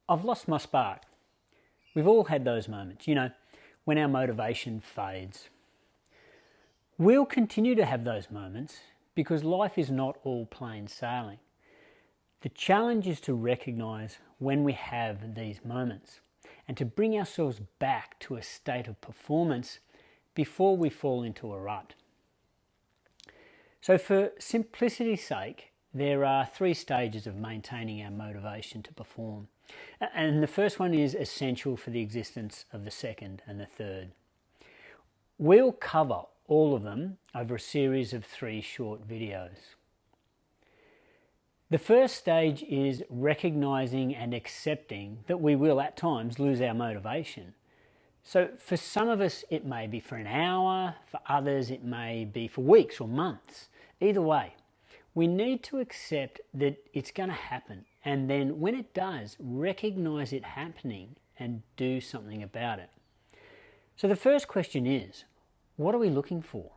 I've lost my spark. We've all had those moments, when our motivation fades. We'll continue to have those moments because life is not all plain sailing. The challenge is to recognise when we have these moments and to bring ourselves back to a state of performance before we fall into a rut. So for simplicity's sake, there are 3 stages of maintaining our motivation to perform. And the first one is essential for the existence of the second and the third. We'll cover all of them over a series of 3 short videos. The first stage is recognising and accepting that we will at times lose our motivation. So for some of us it may be for an hour, for others it may be for weeks or months. Either way, we need to accept that it's going to happen, and then when it does, recognise it happening and do something about it. So the first question is, what are we looking for?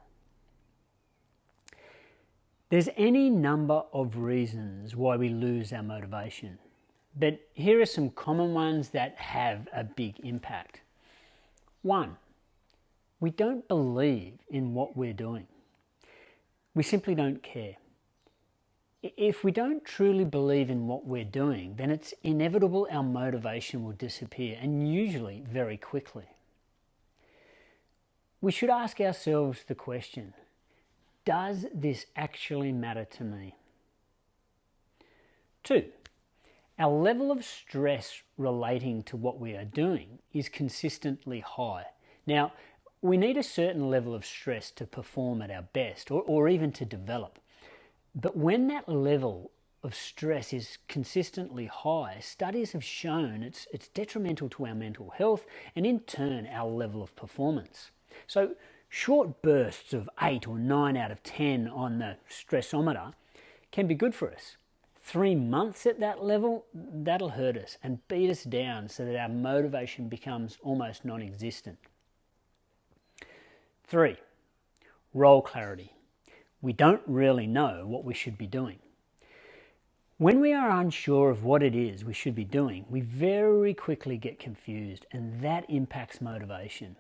There's any number of reasons why we lose our motivation, but here are some common ones that have a big impact. 1, we don't believe in what we're doing. We simply don't care. If we don't truly believe in what we're doing, then it's inevitable our motivation will disappear, and usually very quickly. We should ask ourselves the question, does this actually matter to me? 2, our level of stress relating to what we are doing is consistently high. Now, we need a certain level of stress to perform at our best or even to develop. But when that level of stress is consistently high, studies have shown it's detrimental to our mental health and in turn our level of performance. So short bursts of 8 or 9 out of 10 on the stressometer can be good for us. 3 months at that level, that'll hurt us and beat us down so that our motivation becomes almost non-existent. 3, role clarity. We don't really know what we should be doing. When we are unsure of what it is we should be doing, we very quickly get confused, and that impacts motivation.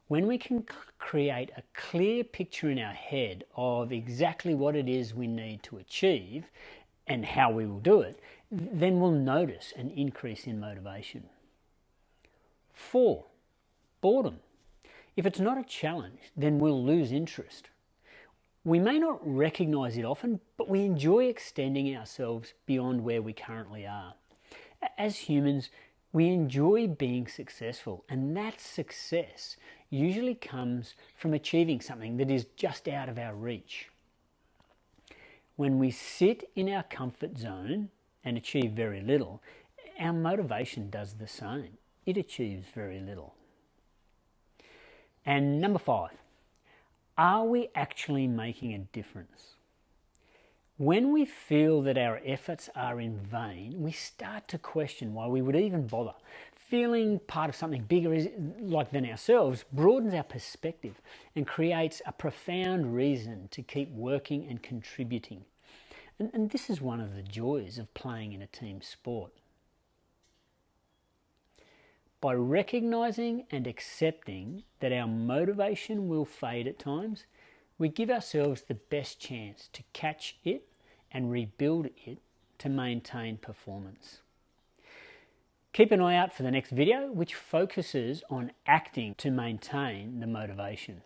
When we can create a clear picture in our head of exactly what it is we need to achieve and how we will do it, then we'll notice an increase in motivation. 4, boredom. If it's not a challenge, then we'll lose interest. We may not recognise it often, but we enjoy extending ourselves beyond where we currently are. As humans, we enjoy being successful, and that success usually comes from achieving something that is just out of our reach. When we sit in our comfort zone and achieve very little, our motivation does the same. It achieves very little. And number 5, are we actually making a difference? When we feel that our efforts are in vain, we start to question why we would even bother. Feeling part of something bigger than ourselves broadens our perspective and creates a profound reason to keep working and contributing. And this is one of the joys of playing in a team sport. By recognising and accepting that our motivation will fade at times, we give ourselves the best chance to catch it and rebuild it to maintain performance. Keep an eye out for the next video, which focuses on acting to maintain the motivation.